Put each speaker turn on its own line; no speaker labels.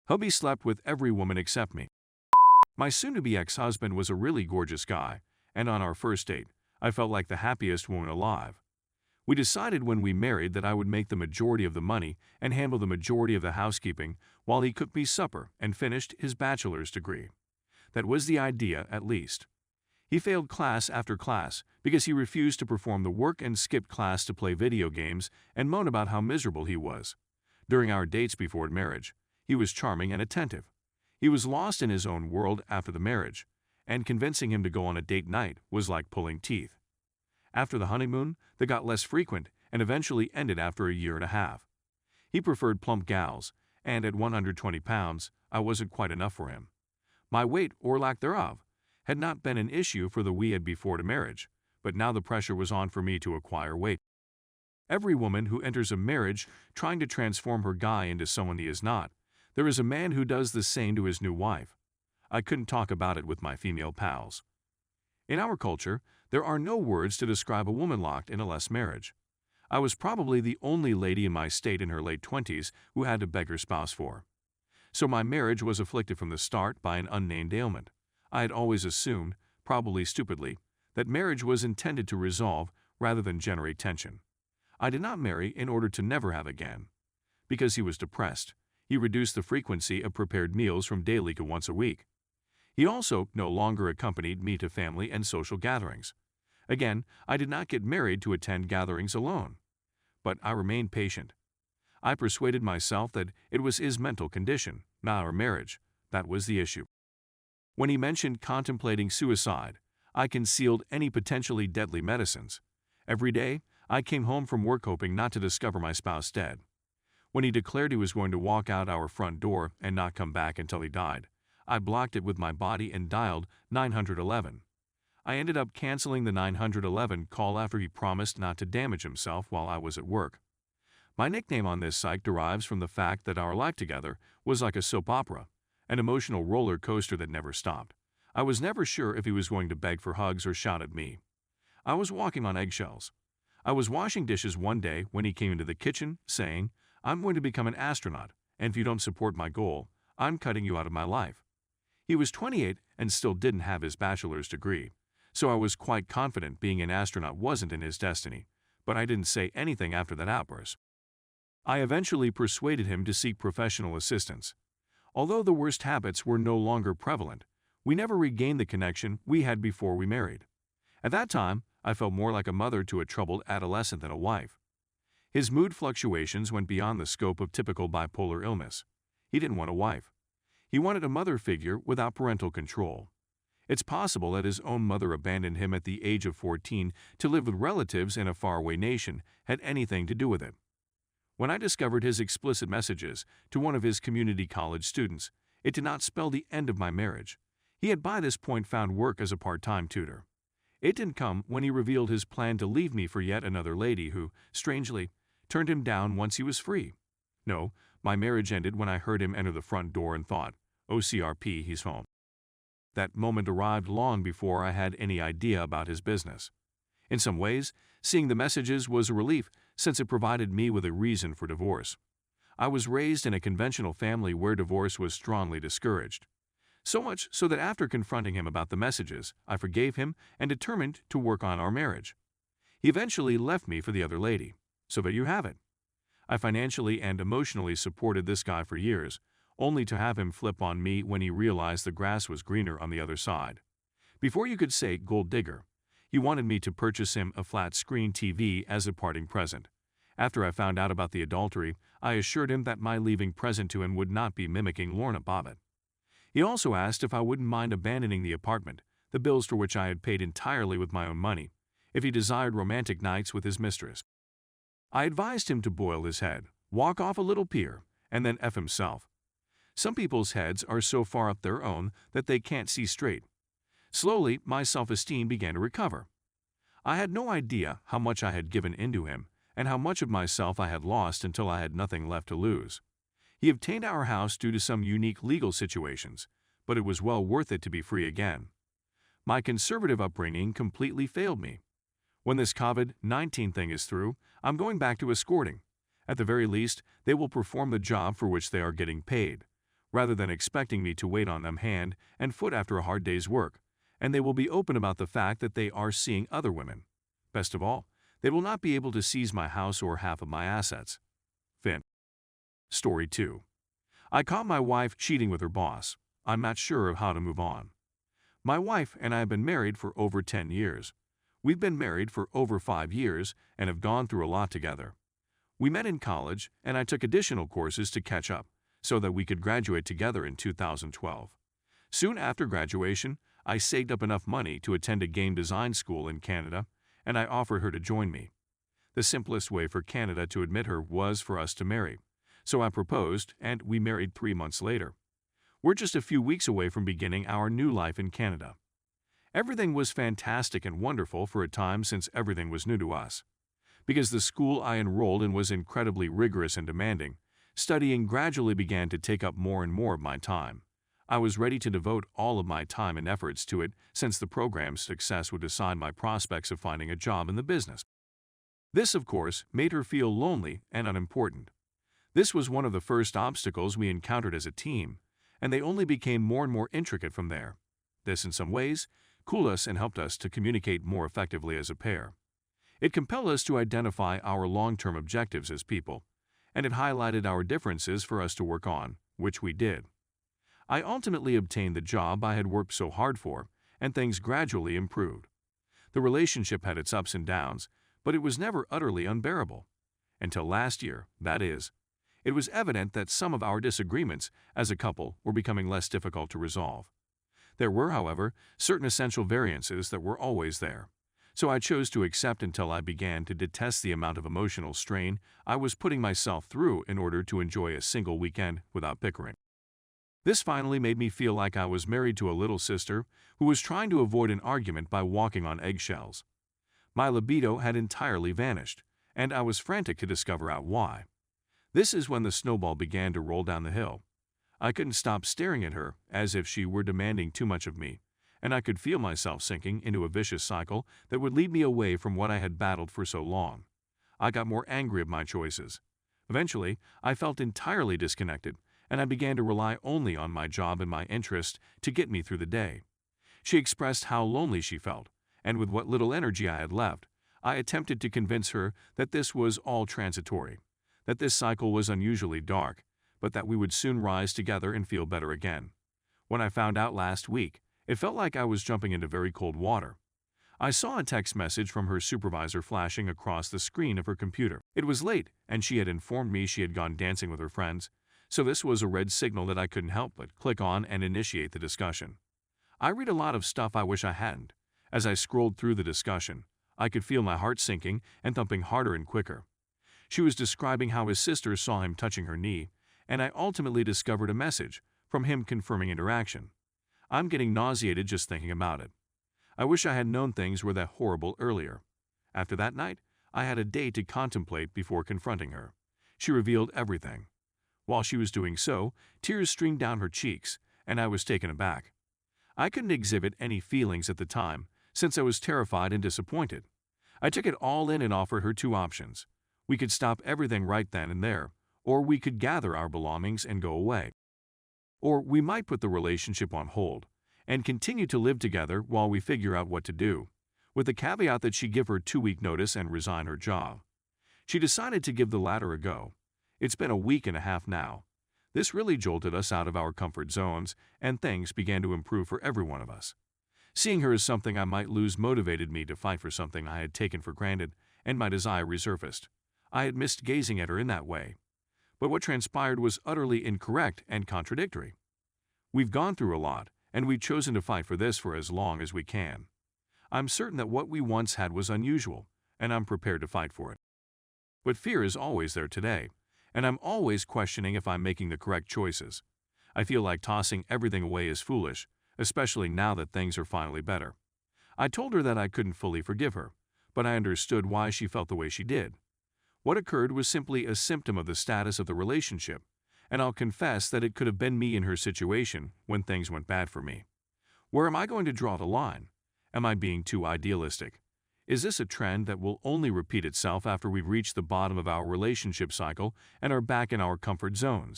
Hubby slept with every woman except me. My soon-to-be ex-husband was a really gorgeous guy, and on our first date, I felt like the happiest woman alive. We decided when we married that I would make the majority of the money and handle the majority of the housekeeping while he cooked me supper and finished his bachelor's degree. That was the idea, at least. He failed class after class because he refused to perform the work and skipped class to play video games and moan about how miserable he was. During our dates before marriage, he was charming and attentive. He was lost in his own world after the marriage, and convincing him to go on a date night was like pulling teeth. After the honeymoon, they got less frequent and eventually ended after a year and a half. He preferred plump gals, and at 120 pounds, I wasn't quite enough for him. My weight, or lack thereof, had not been an issue for the we had before the marriage, but now the pressure was on for me to acquire weight. Every woman who enters a marriage trying to transform her guy into someone he is not, there is a man who does the same to his new wife. I couldn't talk about it with my female pals. In our culture, there are no words to describe a woman locked in a less marriage. I was probably the only lady in my state in her late 20s who had to beg her spouse for. So my marriage was afflicted from the start by an unnamed ailment. I had always assumed, probably stupidly, that marriage was intended to resolve rather than generate tension. I did not marry in order to never have again. Because he was depressed, he reduced the frequency of prepared meals from daily to once a week. He also no longer accompanied me to family and social gatherings. Again, I did not get married to attend gatherings alone. But I remained patient. I persuaded myself that it was his mental condition, not our marriage, that was the issue. When he mentioned contemplating suicide, I concealed any potentially deadly medicines. Every day, I came home from work hoping not to discover my spouse dead. When he declared he was going to walk out our front door and not come back until he died, I blocked it with my body and dialed 911. I ended up canceling the 911 call after he promised not to damage himself while I was at work. My nickname on this site derives from the fact that our life together was like a soap opera, an emotional roller coaster that never stopped. I was never sure if he was going to beg for hugs or shout at me. I was walking on eggshells. I was washing dishes one day when he came into the kitchen, saying, "I'm going to become an astronaut, and if you don't support my goal, I'm cutting you out of my life." He was 28 and still didn't have his bachelor's degree, so I was quite confident being an astronaut wasn't in his destiny, but I didn't say anything after that outburst. I eventually persuaded him to seek professional assistance. Although the worst habits were no longer prevalent, we never regained the connection we had before we married. At that time, I felt more like a mother to a troubled adolescent than a wife. His mood fluctuations went beyond the scope of typical bipolar illness. He didn't want a wife. He wanted a mother figure without parental control. It's possible that his own mother abandoned him at the age of 14 to live with relatives in a faraway nation had anything to do with it. When I discovered his explicit messages to one of his community college students, it did not spell the end of my marriage. He had by this point found work as a part-time tutor. It didn't come when he revealed his plan to leave me for yet another lady who, strangely, turned him down once he was free. No, my marriage ended when I heard him enter the front door and thought, "OCRP, he's home." That moment arrived long before I had any idea about his business. In some ways, seeing the messages was a relief since it provided me with a reason for divorce. I was raised in a conventional family where divorce was strongly discouraged. So much so that after confronting him about the messages, I forgave him and determined to work on our marriage. He eventually left me for the other lady. So there you have it. I financially and emotionally supported this guy for years, only to have him flip on me when he realized the grass was greener on the other side. Before you could say gold digger, he wanted me to purchase him a flat-screen TV as a parting present. After I found out about the adultery, I assured him that my leaving present to him would not be mimicking Lorna Bobbitt. He also asked if I wouldn't mind abandoning the apartment, the bills for which I had paid entirely with my own money, if he desired romantic nights with his mistress. I advised him to boil his head, walk off a little pier, and then F himself. Some people's heads are so far up their own that they can't see straight. Slowly, my self-esteem began to recover. I had no idea how much I had given into him and how much of myself I had lost until I had nothing left to lose. He obtained our house due to some unique legal situations, but it was well worth it to be free again. My conservative upbringing completely failed me. When this COVID-19 thing is through, I'm going back to escorting. At the very least, they will perform the job for which they are getting paid. rather than expecting me to wait on them hand and foot after a hard day's work, and they will be open about the fact that they are seeing other women. Best of all, they will not be able to seize my house or half of my assets. Fin. Story 2. I caught my wife cheating with her boss. I'm not sure of how to move on. My wife and I have been married for over 10 years. We've been married for over 5 years and have gone through a lot together. We met in college, and I took additional courses to catch up so that we could graduate together in 2012. Soon after graduation, I saved up enough money to attend a game design school in Canada, and I offered her to join me. The simplest way for Canada to admit her was for us to marry. So I proposed, and we married 3 months later. We're just a few weeks away from beginning our new life in Canada. Everything was fantastic and wonderful for a time since everything was new to us. Because the school I enrolled in was incredibly rigorous and demanding, studying gradually began to take up more and more of my time. I was ready to devote all of my time and efforts to it since the program's success would decide my prospects of finding a job in the business. This, of course, made her feel lonely and unimportant. This was one of the first obstacles we encountered as a team, and they only became more and more intricate from there. This, in some ways, cooled us and helped us to communicate more effectively as a pair. It compelled us to identify our long-term objectives as people, and it highlighted our differences for us to work on, which we did. I ultimately obtained the job I had worked so hard for, and things gradually improved. The relationship had its ups and downs, but it was never utterly unbearable. Until last year, that is. It was evident that some of our disagreements as a couple were becoming less difficult to resolve. There were, however, certain essential variances that were always there, so I chose to accept until I began to detest the amount of emotional strain I was putting myself through in order to enjoy a single weekend without bickering. This finally made me feel like I was married to a little sister who was trying to avoid an argument by walking on eggshells. My libido had entirely vanished, and I was frantic to discover out why. This is when the snowball began to roll down the hill. I couldn't stop staring at her as if she were demanding too much of me, and I could feel myself sinking into a vicious cycle that would lead me away from what I had battled for so long. I got more angry at my choices. Eventually, I felt entirely disconnected, and I began to rely only on my job and my interest to get me through the day. She expressed how lonely she felt, and with what little energy I had left, I attempted to convince her that this was all transitory, that this cycle was unusually dark, but that we would soon rise together and feel better again. When I found out last week, it felt like I was jumping into very cold water. I saw a text message from her supervisor flashing across the screen of her computer. It was late, and she had informed me she had gone dancing with her friends, so this was a red signal that I couldn't help but click on and initiate the discussion. I read a lot of stuff I wish I hadn't. As I scrolled through the discussion, I could feel my heart sinking and thumping harder and quicker. She was describing how his sister saw him touching her knee, and I ultimately discovered a message from him confirming interaction. I'm getting nauseated just thinking about it. I wish I had known things were that horrible earlier. After that night, I had a day to contemplate before confronting her. She revealed everything. While she was doing so, tears streamed down her cheeks, and I was taken aback. I couldn't exhibit any feelings at the time, since I was terrified and disappointed. I took it all in and offered her 2 options. We could stop everything right then and there, or we could gather our belongings and go away. Or we might put the relationship on hold and continue to live together while we figure out what to do, with the caveat that she give her 2-week notice and resign her job. She decided to give the latter a go. It's been a week and a half now. This really jolted us out of our comfort zones, and things began to improve for every one of us. Seeing her as something I might lose motivated me to fight for something I had taken for granted, and my desire resurfaced. I had missed gazing at her in that way. But what transpired was utterly incorrect and contradictory. We've gone through a lot, and we've chosen to fight for this for as long as we can. I'm certain that what we once had was unusual, and I'm prepared to fight for it. But fear is always there today, and I'm always questioning if I'm making the correct choices. I feel like tossing everything away is foolish, especially now that things are finally better. I told her that I couldn't fully forgive her, but I understood why she felt the way she did. What occurred was simply a symptom of the status of the relationship, and I'll confess that it could have been me in her situation when things went bad for me. Where am I going to draw the line? Am I being too idealistic? Is this a trend that will only repeat itself after we've reached the bottom of our relationship cycle and are back in our comfort zones?